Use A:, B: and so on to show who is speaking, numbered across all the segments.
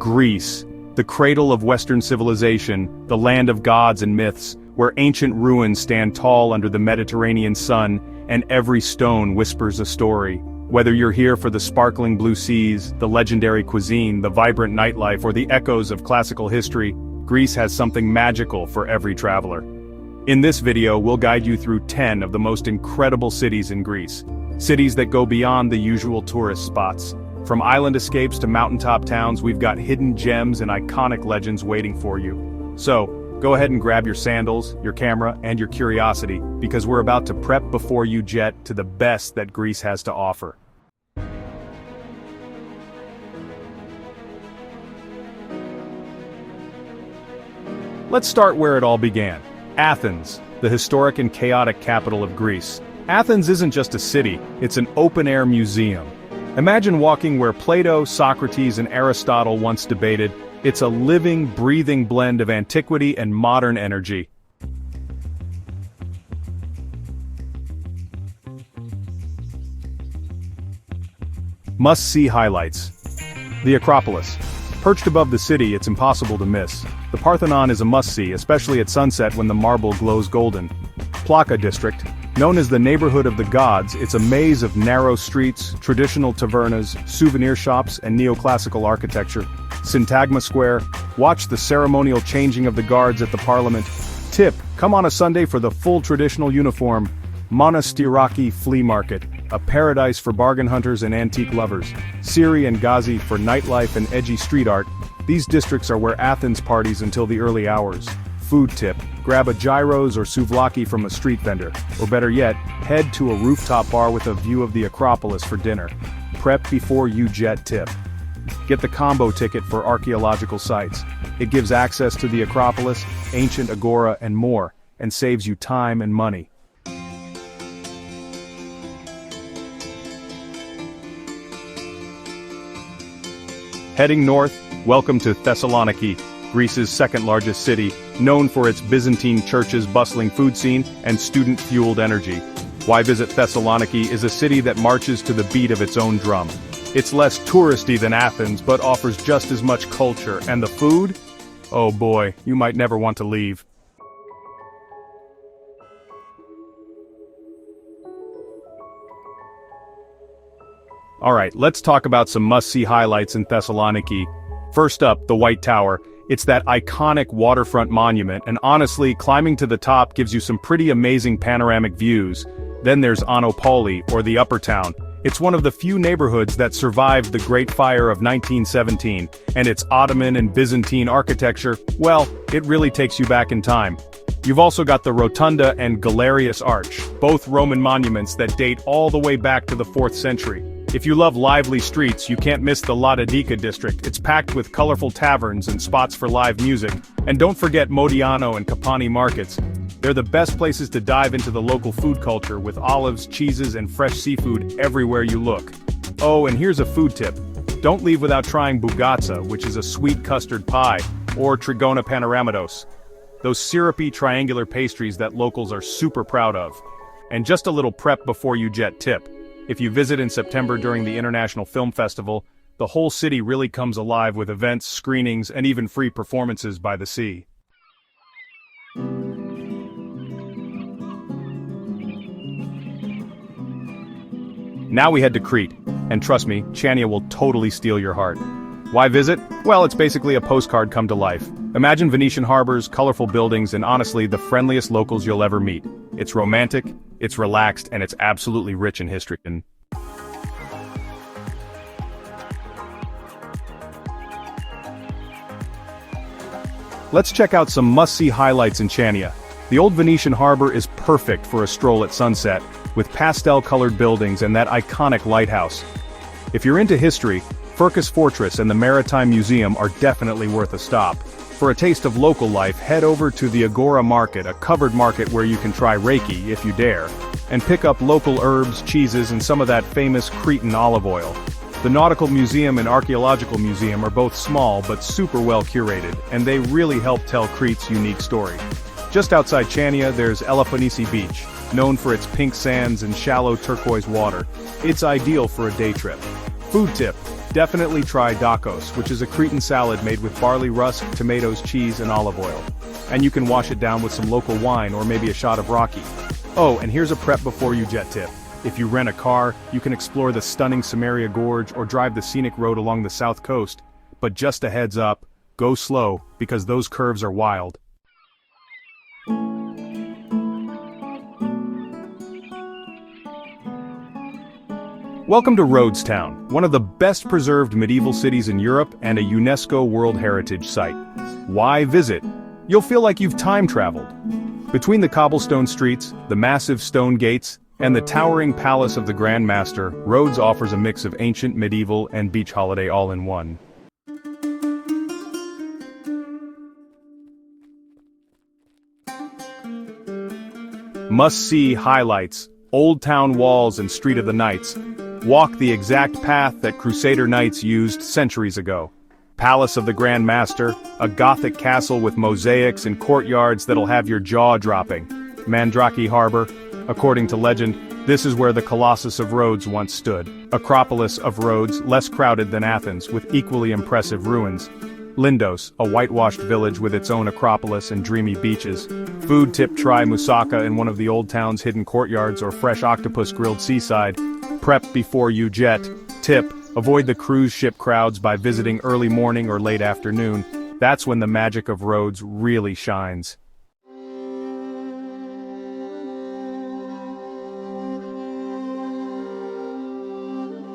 A: Greece, the cradle of Western civilization, the land of gods and myths, where ancient ruins stand tall under the Mediterranean sun, and every stone whispers a story. Whether you're here for the sparkling blue seas, the legendary cuisine, the vibrant nightlife, or the echoes of classical history, Greece has something magical for every traveler. In this video, we'll guide you through 10 of the most incredible cities in Greece. Cities that go beyond the usual tourist spots. From island escapes to mountaintop towns, we've got hidden gems and iconic legends waiting for you. So, go ahead and grab your sandals, your camera, and your curiosity, because we're about to prep before you jet to the best that Greece has to offer. Let's start where it all began. Athens, the historic and chaotic capital of Greece. Athens isn't just a city, it's an open-air museum. Imagine walking where Plato, Socrates, and Aristotle once debated. It's a living, breathing blend of antiquity and modern energy. Must-see highlights. The Acropolis. Perched above the city, it's impossible to miss. The Parthenon is a must-see, especially at sunset when the marble glows golden. Plaka district. Known as the neighborhood of the gods, it's a maze of narrow streets, traditional tavernas, souvenir shops, and neoclassical architecture. Syntagma Square. Watch the ceremonial changing of the guards at the parliament. Tip: come on a Sunday for the full traditional uniform. Monasteries Flea Market, a paradise for bargain hunters and antique lovers. Siri and Gazi for nightlife and edgy street art. These districts are where Athens parties until the early hours. Food tip: grab a gyros or souvlaki from a street vendor, or better yet, head to a rooftop bar with a view of the Acropolis for dinner. Prep before you jet tip. Get the combo ticket for archaeological sites. It gives access to the Acropolis, ancient agora, and more, and saves you time and money. Heading north, welcome to Thessaloniki, Greece's second-largest city, known for its Byzantine churches, bustling food scene, and student-fueled energy. Why visit Thessaloniki is a city that marches to the beat of its own drum. It's less touristy than Athens, but offers just as much culture, and the food? Oh boy, you might never want to leave. Alright, let's talk about some must-see highlights in Thessaloniki. First up, the White Tower. It's that iconic waterfront monument, and honestly, climbing to the top gives you some pretty amazing panoramic views. Then there's Anopoli, or the Upper Town. It's one of the few neighborhoods that survived the Great Fire of 1917, and its Ottoman and Byzantine architecture, well, it really takes you back in time. You've also got the Rotunda and Galerius Arch, both Roman monuments that date all the way back to the 4th century. If you love lively streets, you can't miss the Laodika district. It's packed with colorful taverns and spots for live music. And don't forget Modiano and Kapani markets. They're the best places to dive into the local food culture with olives, cheeses, and fresh seafood everywhere you look. Oh, and here's a food tip. Don't leave without trying bougatsa, which is a sweet custard pie, or trigona panoramados. Those syrupy triangular pastries that locals are super proud of. And just a little prep before you jet tip. If you visit in September during the International Film Festival, the whole city really comes alive with events, screenings, and even free performances by the sea. Now we head to Crete, and trust me, Chania will totally steal your heart. Why visit? Well, it's basically a postcard come to life. Imagine Venetian harbors, colorful buildings, and honestly, the friendliest locals you'll ever meet. It's romantic, it's relaxed, and it's absolutely rich in history. Let's check out some must-see highlights in Chania. The old Venetian harbor is perfect for a stroll at sunset, with pastel-colored buildings and that iconic lighthouse. If you're into history, Firkus Fortress and the Maritime Museum are definitely worth a stop. For a taste of local life, head over to the Agora Market, a covered market where you can try Reiki, if you dare, and pick up local herbs, cheeses, and some of that famous Cretan olive oil. The Nautical Museum and Archaeological Museum are both small but super well curated, and they really help tell Crete's unique story. Just outside Chania, there's Elafonisi Beach, known for its pink sands and shallow turquoise water. It's ideal for a day trip. Food tip: Definitely try dakos, which is a Cretan salad made with barley rusk, tomatoes, cheese, and olive oil. And you can wash it down with some local wine or maybe a shot of raki. Oh, and here's a prep before you jet tip. If you rent a car, you can explore the stunning Samaria Gorge or drive the scenic road along the south coast. But just a heads up, go slow, because those curves are wild. Welcome to Rhodes Town, one of the best preserved medieval cities in Europe and a UNESCO World Heritage Site. Why visit? You'll feel like you've time traveled. Between the cobblestone streets, the massive stone gates, and the towering palace of the Grand Master, Rhodes offers a mix of ancient, medieval, and beach holiday all in one. Must-see highlights, Old Town walls and Street of the Knights. Walk the exact path that Crusader knights used centuries ago. Palace of the Grand Master, a Gothic castle with mosaics and courtyards that'll have your jaw dropping. Mandrake Harbor, according to legend, this is where the Colossus of Rhodes once stood. Acropolis of Rhodes, less crowded than Athens, with equally impressive ruins. Lindos, a whitewashed village with its own acropolis and dreamy beaches. Food tip: try moussaka in one of the old town's hidden courtyards or fresh octopus grilled seaside. Prep before you jet. Tip: avoid the cruise ship crowds by visiting early morning or late afternoon. That's when the magic of Rhodes really shines.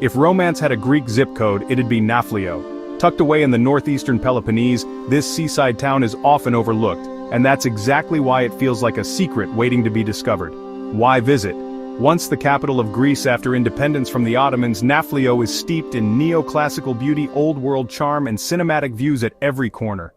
A: If romance had a Greek zip code, it'd be Nafplio. Tucked away in the northeastern Peloponnese, this seaside town is often overlooked, and that's exactly why it feels like a secret waiting to be discovered. Why visit? Once the capital of Greece after independence from the Ottomans, Nafplio is steeped in neoclassical beauty, old-world charm, and cinematic views at every corner.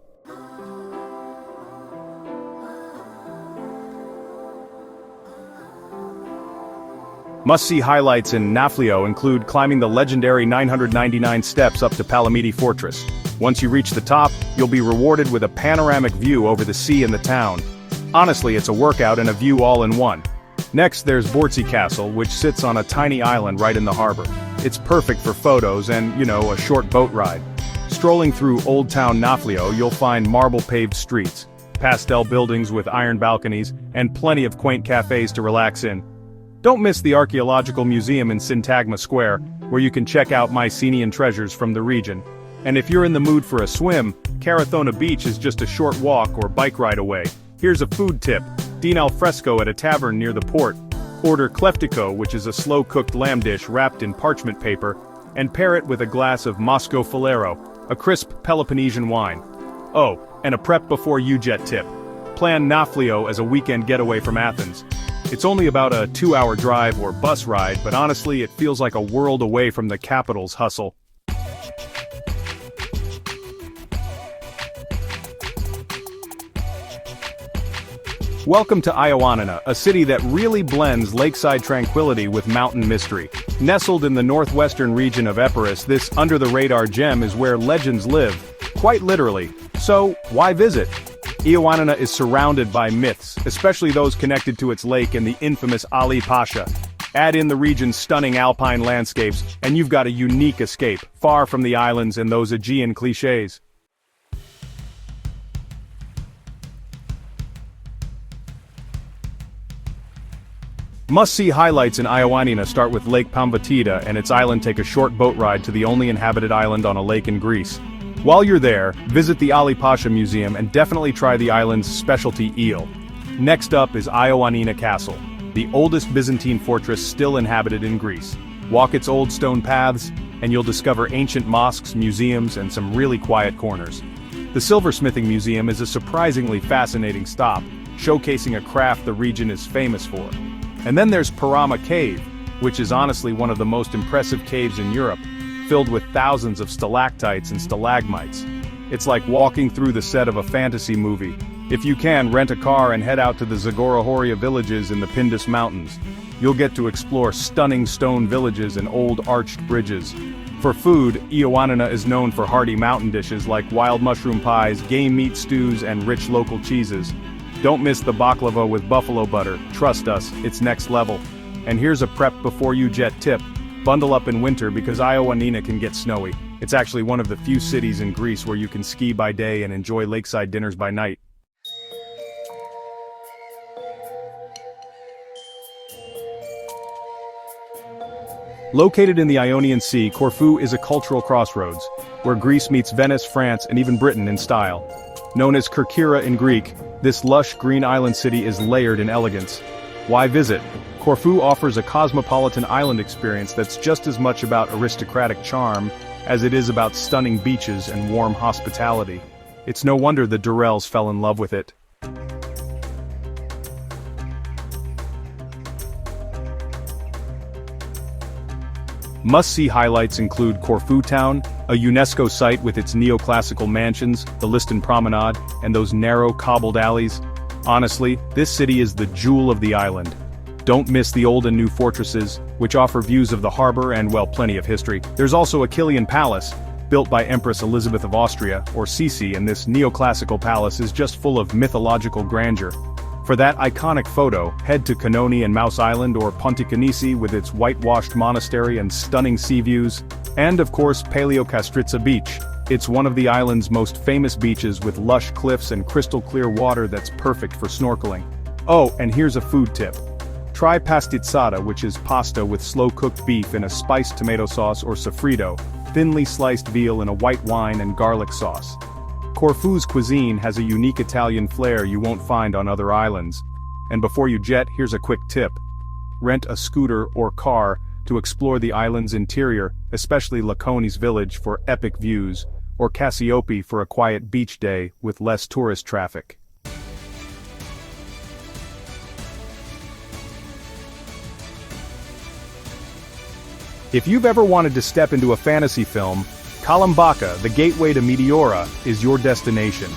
A: Must-see highlights in Nafplio include climbing the legendary 999 steps up to Palamidi Fortress. Once you reach the top, you'll be rewarded with a panoramic view over the sea and the town. Honestly, it's a workout and a view all in one. Next, there's Bortzi Castle, which sits on a tiny island right in the harbor. It's perfect for photos and, a short boat ride. Strolling through Old Town Nafplio, you'll find marble-paved streets, pastel buildings with iron balconies, and plenty of quaint cafes to relax in. Don't miss the archaeological museum in Syntagma Square, where you can check out Mycenaean treasures from the region. And if you're in the mood for a swim, Carathona Beach is just a short walk or bike ride away. Here's a food tip: dine al fresco at a tavern near the port. Order kleftico, which is a slow-cooked lamb dish wrapped in parchment paper, and pair it with a glass of Moscow Falero, a crisp Peloponnesian wine. Oh, and a prep before you jet tip. Plan Nafplio as a weekend getaway from Athens. It's only about a 2-hour drive or bus ride, but honestly it feels like a world away from the capital's hustle. Welcome to Ioannina, a city that really blends lakeside tranquility with mountain mystery. Nestled in the northwestern region of Epirus, this under-the-radar gem is where legends live, quite literally. So, why visit? Ioannina is surrounded by myths, especially those connected to its lake and the infamous Ali Pasha. Add in the region's stunning alpine landscapes, and you've got a unique escape, far from the islands and those Aegean clichés. Must-see highlights in Ioannina start with Lake Pambatida and its island. Take a short boat ride to the only inhabited island on a lake in Greece. While you're there, visit the Ali Pasha Museum and definitely try the island's specialty eel. Next up is Ioannina Castle, the oldest Byzantine fortress still inhabited in Greece. Walk its old stone paths, and you'll discover ancient mosques, museums, and some really quiet corners. The Silversmithing Museum is a surprisingly fascinating stop, showcasing a craft the region is famous for. And then there's Parama Cave, which is honestly one of the most impressive caves in Europe, filled with thousands of stalactites and stalagmites. It's like walking through the set of a fantasy movie. If you can, rent a car and head out to the Zagora villages in the Pindus Mountains. You'll get to explore stunning stone villages and old arched bridges. For food, Ioannina is known for hearty mountain dishes like wild mushroom pies, game meat stews, and rich local cheeses. Don't miss the baklava with buffalo butter. Trust us, it's next level. And here's a prep before you jet tip. Bundle up in winter because Ioannina can get snowy. It's actually one of the few cities in Greece where you can ski by day and enjoy lakeside dinners by night. Located in the Ionian Sea, Corfu is a cultural crossroads, where Greece meets Venice, France, and even Britain in style. Known as Kerkyra in Greek, this lush green island city is layered in elegance. Why visit? Corfu offers a cosmopolitan island experience that's just as much about aristocratic charm as it is about stunning beaches and warm hospitality. It's no wonder the Durrells fell in love with it. Must-see highlights include Corfu Town, a UNESCO site with its neoclassical mansions, the Liston Promenade, and those narrow cobbled alleys. Honestly, this city is the jewel of the island. Don't miss the old and new fortresses, which offer views of the harbor and, well, plenty of history. There's also Heraklion Palace, built by Empress Elizabeth of Austria, or Sisi, and this neoclassical palace is just full of mythological grandeur. For that iconic photo, head to Canoni and Mouse Island or Ponticanisi with its whitewashed monastery and stunning sea views. And of course Paleokastritsa Beach. It's one of the island's most famous beaches with lush cliffs and crystal clear water that's perfect for snorkeling. Oh, and here's a food tip. Try pastizzata, which is pasta with slow-cooked beef in a spiced tomato sauce, or sofrito, thinly sliced veal in a white wine and garlic sauce. Corfu's cuisine has a unique Italian flair you won't find on other islands. And before you jet, here's a quick tip. Rent a scooter or car to explore the island's interior, especially Laconis village for epic views, or Cassiope for a quiet beach day with less tourist traffic. If you've ever wanted to step into a fantasy film, Kalambaka, the gateway to Meteora, is your destination.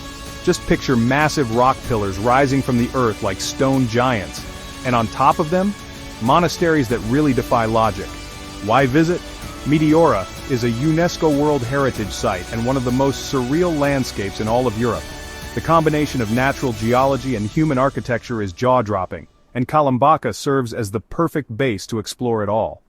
A: Just picture massive rock pillars rising from the earth like stone giants, and on top of them, monasteries that really defy logic. Why visit? Meteora is a UNESCO World Heritage Site and one of the most surreal landscapes in all of Europe. The combination of natural geology and human architecture is jaw-dropping, and Kalambaka serves as the perfect base to explore it all.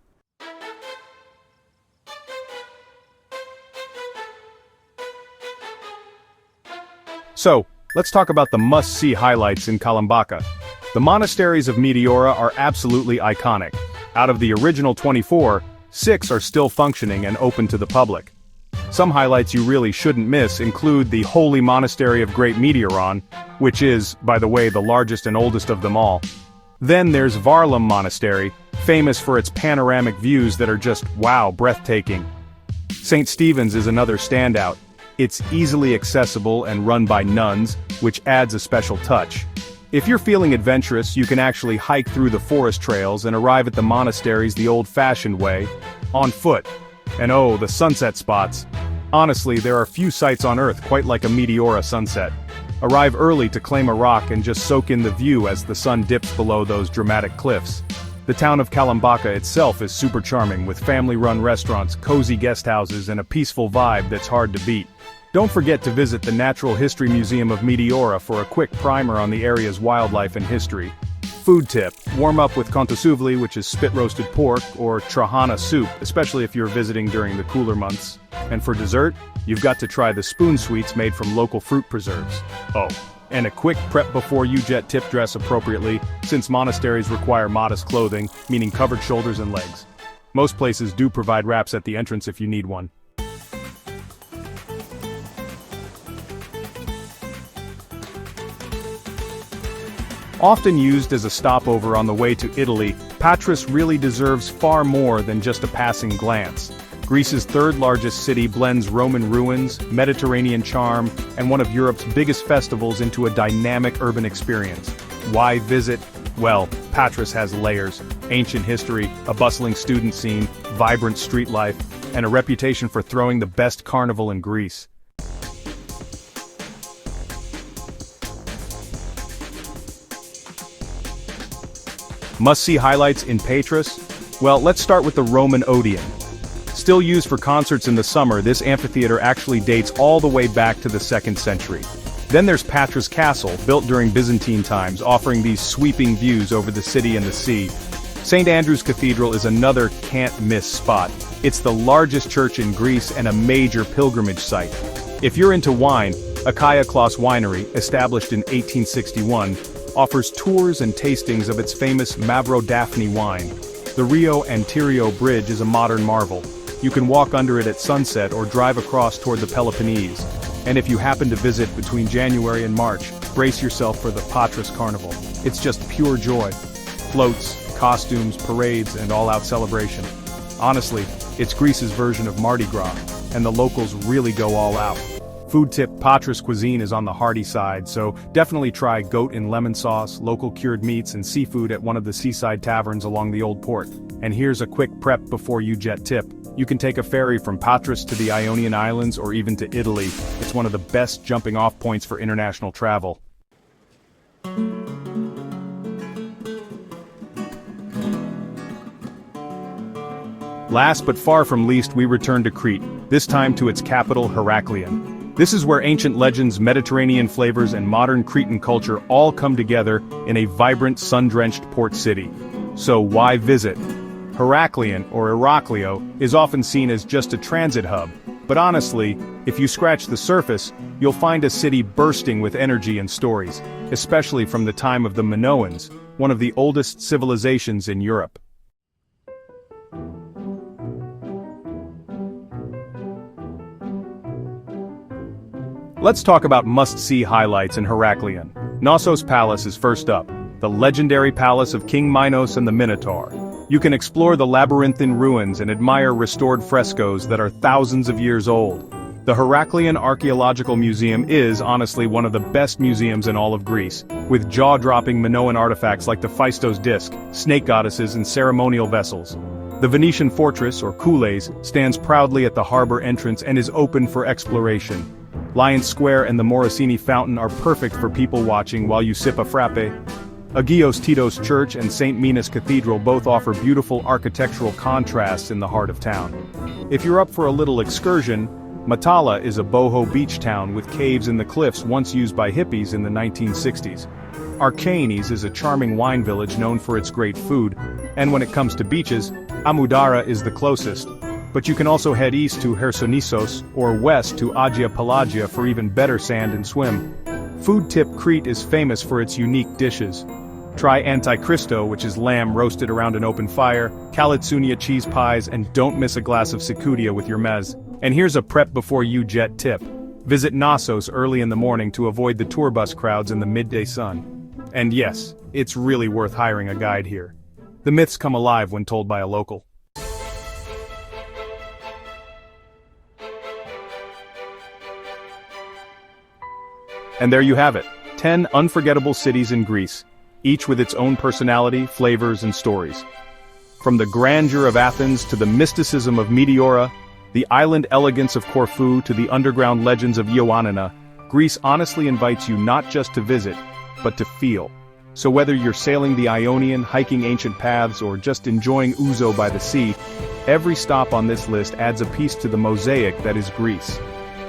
A: So, let's talk about the must-see highlights in Kalambaka. The monasteries of Meteora are absolutely iconic. Out of the original 24, 6 are still functioning and open to the public. Some highlights you really shouldn't miss include the Holy Monastery of Great Meteoron, which is, by the way, the largest and oldest of them all. Then there's Varlam Monastery, famous for its panoramic views that are just, wow, breathtaking. St. Stephen's is another standout. It's easily accessible and run by nuns, which adds a special touch. If you're feeling adventurous, you can actually hike through the forest trails and arrive at the monasteries the old-fashioned way, on foot. And oh, the sunset spots. Honestly, there are few sights on Earth quite like a Meteora sunset. Arrive early to claim a rock and just soak in the view as the sun dips below those dramatic cliffs. The town of Kalambaka itself is super charming, with family-run restaurants, cozy guest houses, and a peaceful vibe that's hard to beat. Don't forget to visit the Natural History Museum of Meteora for a quick primer on the area's wildlife and history. Food tip: warm up with kontosouvli, which is spit-roasted pork, or trahana soup, especially if you're visiting during the cooler months. And for dessert, you've got to try the spoon sweets made from local fruit preserves. Oh, and a quick prep before you jet: tip dress appropriately, since monasteries require modest clothing, meaning covered shoulders and legs. Most places do provide wraps at the entrance if you need one. Often used as a stopover on the way to Italy, Patras really deserves far more than just a passing glance. Greece's third-largest city blends Roman ruins, Mediterranean charm, and one of Europe's biggest festivals into a dynamic urban experience. Why visit? Well, Patras has layers: ancient history, a bustling student scene, vibrant street life, and a reputation for throwing the best carnival in Greece. Must-see highlights in Patras? Well, let's start with the Roman Odeon. Still used for concerts in the summer, this amphitheater actually dates all the way back to the 2nd century. Then there's Patras Castle, built during Byzantine times, offering these sweeping views over the city and the sea. St. Andrew's Cathedral is another can't-miss spot. It's the largest church in Greece and a major pilgrimage site. If you're into wine, Achaia Klaus Winery, established in 1861, offers tours and tastings of its famous Mavro Daphne wine. The Rio Antirio Bridge is a modern marvel. You can walk under it at sunset or drive across toward the Peloponnese. And if you happen to visit between January and March, brace yourself for the Patras Carnival. It's just pure joy. Floats, costumes, parades, and all-out celebration. Honestly, it's Greece's version of Mardi Gras, and the locals really go all out. Food tip: Patras cuisine is on the hearty side, so definitely try goat in lemon sauce, local cured meats, and seafood at one of the seaside taverns along the Old Port. And here's a quick prep before you jet tip. You can take a ferry from Patras to the Ionian Islands or even to Italy. It's one of the best jumping-off points for international travel. Last but far from least, we return to Crete, this time to its capital, Heraklion. This is where ancient legends, Mediterranean flavors, and modern Cretan culture all come together in a vibrant, sun-drenched port city. So why visit? Heraklion, or Heraklio, is often seen as just a transit hub, but honestly, if you scratch the surface, you'll find a city bursting with energy and stories, especially from the time of the Minoans, one of the oldest civilizations in Europe. Let's talk about must-see highlights in Heraklion. Knossos Palace is first up, the legendary palace of King Minos and the Minotaur. You can explore the labyrinthine ruins and admire restored frescoes that are thousands of years old. The Heraklion Archaeological Museum is, honestly, one of the best museums in all of Greece, with jaw-dropping Minoan artifacts like the Phaistos disc, snake goddesses, and ceremonial vessels. The Venetian fortress, or Coules, stands proudly at the harbor entrance and is open for exploration. Lion Square and the Morosini Fountain are perfect for people watching while you sip a frappe. Agios Titos Church and St. Minas Cathedral both offer beautiful architectural contrasts in the heart of town. If you're up for a little excursion, Matala is a boho beach town with caves in the cliffs once used by hippies in the 1960s. Archaenes is a charming wine village known for its great food, and when it comes to beaches, Amoudara is the closest. But you can also head east to Chersonissos or west to Agia Pelagia for even better sand and swim. Food tip: Crete is famous for its unique dishes. Try Antichristo, which is lamb roasted around an open fire, Kalitsunia cheese pies, and don't miss a glass of Sikoudia with your mez. And here's a prep before you jet tip. Visit Knossos early in the morning to avoid the tour bus crowds in the midday sun. And yes, it's really worth hiring a guide here. The myths come alive when told by a local. And there you have it, 10 unforgettable cities in Greece, each with its own personality, flavors, and stories. From the grandeur of Athens to the mysticism of Meteora, the island elegance of Corfu to the underground legends of Ioannina, Greece honestly invites you not just to visit, but to feel. So whether you're sailing the Ionian, hiking ancient paths, or just enjoying ouzo by the sea, every stop on this list adds a piece to the mosaic that is Greece.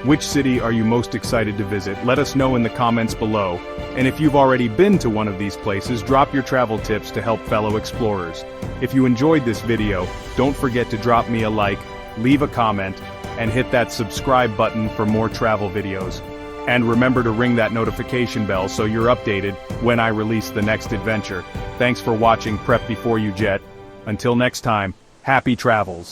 A: Which city are you most excited to visit? Let us know in the comments below. And if you've already been to one of these places, drop your travel tips to help fellow explorers. If you enjoyed this video, don't forget to drop me a like, leave a comment, and hit that subscribe button for more travel videos. And remember to ring that notification bell so you're updated when I release the next adventure. Thanks for watching Prep Before You Jet. Until next time, happy travels.